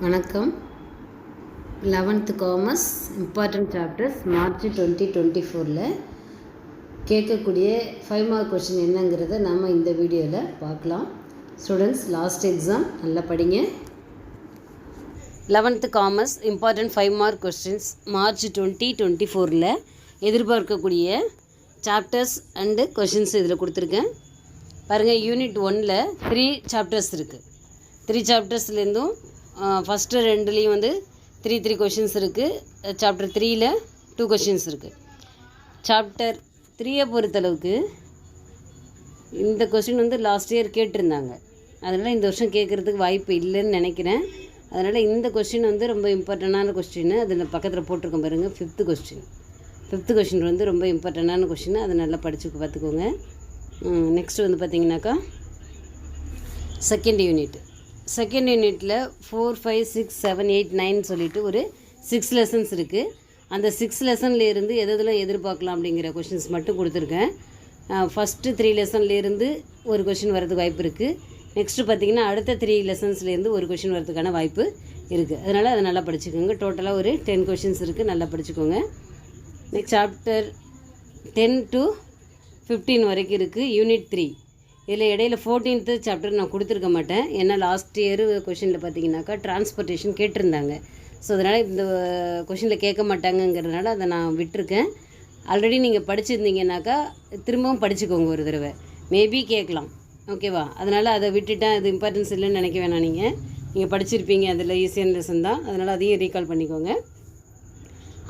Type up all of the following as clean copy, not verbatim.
வணக்கம். 11th commerce important chapters March 2024 கேட்கக்கூடிய 5 mark question என்னங்கிறத நாம் இந்த வீடியோவில் பார்க்கலாம். ஸ்டூடெண்ட்ஸ், லாஸ்ட் எக்ஸாம் நல்லா படிங்க. 11th commerce important 5 mark questions March 2024 எதிர்பார்க்கக்கூடிய சாப்டர்ஸ் அண்டு கொஷின்ஸ் இதில் கொடுத்துருக்கேன். பாருங்கள், யூனிட் 1ல் 3 சாப்டர்ஸ் இருக்குது. 3 சாப்டர்ஸ்லேருந்தும் ஃபஸ்ட்டு 2லேயும் வந்து 3 கொஷின்ஸ் இருக்குது. சாப்டர் 3ல் 2 கொஷின்ஸ் இருக்குது. சாப்டர் 3 பொறுத்தளவுக்கு இந்த கொஷின் வந்து லாஸ்ட் இயர் கேட்டிருந்தாங்க. அதனால் இந்த வருஷம் கேட்குறதுக்கு வாய்ப்பு இல்லைன்னு நினைக்கிறேன். அதனால் இந்த கொஷின் வந்து ரொம்ப இம்பார்ட்டண்டான கொஸ்டின். அதில் பக்கத்தில் போட்டிருக்கோம் பாருங்கள், 5th கொஷின் வந்து ரொம்ப இம்பார்ட்டண்டான கொஷின். அதை நல்லா படித்து பார்த்துக்கோங்க. நெக்ஸ்ட் வந்து பார்த்திங்கனாக்கா செகண்ட் யூனிட்டில் 4, 5, 6, 7, 8, 9 சொல்லிட்டு ஒரு 6 லெசன்ஸ் இருக்குது. அந்த 6 லெசன்லேருந்து எதெல்லாம் எதிர்பார்க்கலாம் அப்படிங்கிற கொஷின்ஸ் மட்டும் கொடுத்துருக்கேன். ஃபஸ்ட்டு 3 லெசன்லேருந்து ஒரு கொஷின் வரதுக்கு வாய்ப்பு இருக்குது. நெக்ஸ்ட்டு பார்த்திங்கன்னா அடுத்த 3 லெசன்ஸ்லேருந்து ஒரு கொஷின் வரதுக்கான வாய்ப்பு இருக்குது. அதனால் அதை நல்லா படிச்சுக்கோங்க. டோட்டலாக ஒரு 10 கொஷின்ஸ் இருக்குது, நல்லா படிச்சுக்கோங்க. நெக்ஸ்ட் சாப்டர் 10 to 15 வரைக்கும் இருக்குது. யூனிட் 3 இதில் இடையில 14th சாப்டர் நான் கொடுத்துருக்க மாட்டேன். ஏன்னா லாஸ்ட் இயர் கொஷினில் பார்த்தீங்கன்னாக்கா டிரான்ஸ்போர்ட்டேஷன் கேட்டிருந்தாங்க. ஸோ அதனால் இந்த கொஷினில் கேட்க மாட்டாங்கங்கிறதுனால அதை நான் விட்டுருக்கேன். ஆல்ரெடி நீங்கள் படிச்சிருந்தீங்கன்னாக்கா திரும்பவும் படிச்சுக்கோங்க ஒரு தடவை, மேபி கேட்கலாம். ஓகேவா? அதனால் அதை விட்டுட்டேன், அது இம்பார்ட்டன்ஸ் இல்லைன்னு நினைக்க வேணாம். நீங்கள் படிச்சிருப்பீங்க, அதில் ஈஸியான லெசன் தான். அதனால் அதையும் ரீகால் பண்ணிக்கோங்க.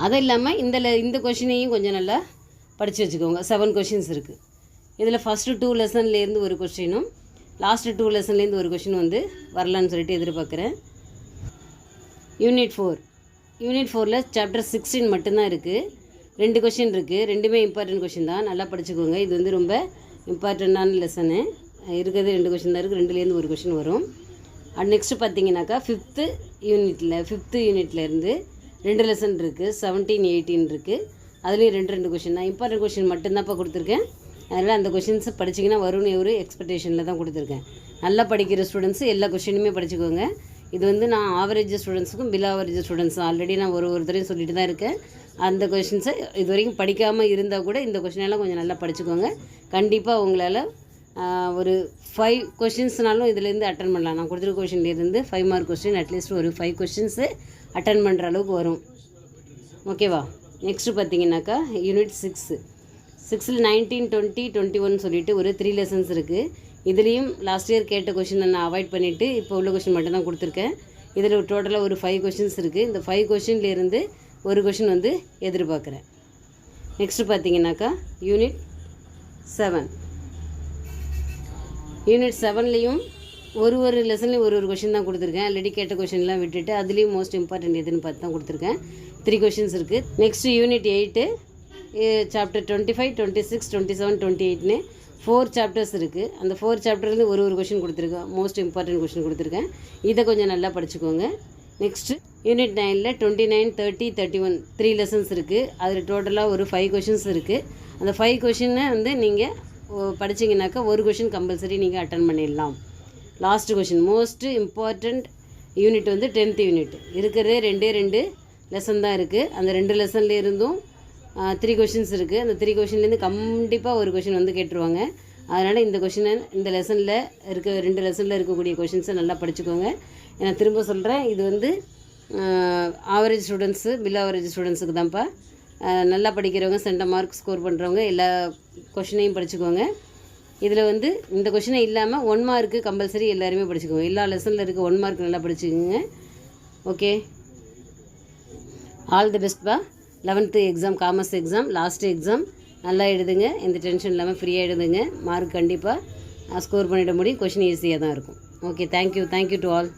அது இல்லாமல் இந்த கொஷினையும் கொஞ்சம் நல்லா படித்து வச்சுக்கோங்க. 7 கொஷின்ஸ் இருக்குது. இதில் ஃபஸ்ட்டு 2 லெசன்லேருந்து ஒரு கொஷினும் லாஸ்ட்டு 2 லெசன்லேருந்து ஒரு கொஷின் வந்து வரலான்னு சொல்லிட்டு எதிர்பார்க்குறேன். யூனிட் 4ல் சாப்டர் 16 மட்டும்தான் இருக்குது. 2 கொஷின் இருக்குது. ரெண்டுமே இம்பார்ட்டன்ட் கொஷின் தான், நல்லா படிச்சுக்கோங்க. இது வந்து ரொம்ப இம்பார்ட்டண்ட்டான லெசனு. இருக்கிறது 2 கொஷின் தான் இருக்குது. 2லேருந்து ஒரு கொஷின் வரும். அண்ட் நெக்ஸ்ட்டு பார்த்தீங்கன்னாக்கா 5th யூனிட்லேருந்து 2 லெசன் இருக்குது. 17, 18 இருக்குது. அதுலேயும் 2 கொஷின் தான். இம்பார்ட்டன்ட் கொஷின் மட்டும்தான்ப்பா கொடுத்துருக்கேன். அதனால் அந்த கொஷின்ஸை படிச்சிங்கன்னா வரும்னு ஒரு எக்ஸ்பெக்டேஷனில் தான் கொடுத்துருக்கேன். நல்லா படிக்கிற ஸ்டூடெண்ட்ஸு எல்லா கொஷினுமே படிச்சுக்கோங்க. இது வந்து நான் ஆவரேஜ் ஸ்டூடெண்ட்ஸுக்கும் பிலோ ஆவரேஜ் ஸ்டூடெண்ட்ஸும் ஆல்ரெடி நான் ஒருத்தரையும் சொல்லிட்டு தான் இருக்கேன். அந்த கொஷின்ஸை இது வரைக்கும் படிக்காமல் இருந்தால் கூட இந்த கொஷினெல்லாம் கொஞ்சம் நல்லா படிச்சுக்கோங்க. கண்டிப்பாக உங்களால் ஒரு 5 கொஷின்ஸ்னாலும் இதுலேருந்து அட்டன் பண்ணலாம். நான் கொடுத்துருக்க கொஷின்லேருந்து 5 மார்க் கொஸ்டின் அட்லீஸ்ட் ஒரு 5 கொஷின்ஸு அட்டன் பண்ணுற அளவுக்கு வரும். ஓகேவா? நெக்ஸ்ட்டு பார்த்தீங்கன்னாக்கா யூனிட் 6ல் 19, 20, 21 சொல்லிட்டு ஒரு 3 லெசன்ஸ் இருக்குது. இதுலேயும் லாஸ்ட் இயர் கேட்ட கொஷினை நான் அவாய்ட் பண்ணிவிட்டு இப்போ உள்ள கொஷின் மட்டும் தான் கொடுத்துருக்கேன். இதில் டோட்டலாக ஒரு 5 கொஷின்ஸ் இருக்குது. இந்த 5 கொஷின்லேருந்து ஒரு கொஷின் வந்து எதிர்பார்க்குறேன். நெக்ஸ்ட்டு பார்த்தீங்கன்னாக்கா யூனிட் 7லேயும் ஒரு லெசன்லேயும் ஒரு கொஷின் தான் கொடுத்துருக்கேன். ஆல்ரெடி கேட்ட கொஷின்லாம் விட்டுட்டு அதுலேயும் மோஸ்ட் இம்பார்ட்டன்ட் எதுன்னு பார்த்து தான் கொடுத்துருக்கேன். 3 கொஷின்ஸ் இருக்குது. நெக்ஸ்ட்டு யூனிட் 8 சாப்டர் 25, 26, 27, 28ன்னு 4 சாப்டர்ஸ் இருக்குது. அந்த 4 சாப்டர்லேருந்து ஒரு கொஷின் கொடுத்துருக்கேன். மோஸ்ட் இம்பார்ட்டன்ட் கொஷின் கொடுத்துருக்கேன். இதை கொஞ்சம் நல்லா படிச்சுக்கோங்க. நெக்ஸ்ட்டு யூனிட் 9ல் 29, 30, 31 3 லெசன்ஸ் இருக்குது. அதில் டோட்டலாக ஒரு 5 கொஷின்ஸ் இருக்குது. அந்த 5 கொஷினை வந்து நீங்கள் படிச்சிங்கனாக்கா ஒரு கொஷின் கம்பல்சரி நீங்கள் அட்டன் பண்ணிடலாம். Last question most important unit வந்து 10th யூனிட். இருக்கிறதே 2 லெசன் தான் இருக்குது. அந்த 2 லெசன்லேருந்தும் 3 கொஷின்ஸ் இருக்குது. அந்த 3 கொஷின்லேருந்து கண்டிப்பாக ஒரு கொஷின் வந்து கேட்டுருவாங்க. அதனால் இந்த கொஷினை இந்த லெசனில் 2 லெசனில் இருக்கக்கூடிய கொஷின்ஸை நல்லா படிச்சுக்கோங்க. நான் திரும்ப சொல்கிறேன், இது வந்து ஆவரேஜ் ஸ்டூடெண்ட்ஸு பிலோ ஆவரேஜ் ஸ்டூடெண்ட்ஸுக்கு தான்ப்பா. நல்லா படிக்கிறவங்க, சென்டம் மார்க் ஸ்கோர் பண்ணுறவங்க எல்லா கொஷினையும் படிச்சுக்கோங்க. இதில் வந்து இந்த கொஷினை இல்லாமல் 1 மார்க்கு கம்பல்சரி எல்லாருமே படிச்சுக்கோங்க. எல்லா லெசனில் இருக்க 1 மார்க் நல்லா படிச்சுக்கோங்க. ஓகே, ஆல் தி பெஸ்ட்பா. 11th exam, commerce exam, last exam நல்லா எழுதுங்க. எந்த டென்ஷன் இல்லாமல் ஃப்ரீயாக எழுதுங்க. மார்க் கண்டிப்பாக ஸ்கோர் பண்ணிட முடியும். கொஷின் ஈஸியாக தான் இருக்கும். Okay, thank you to all.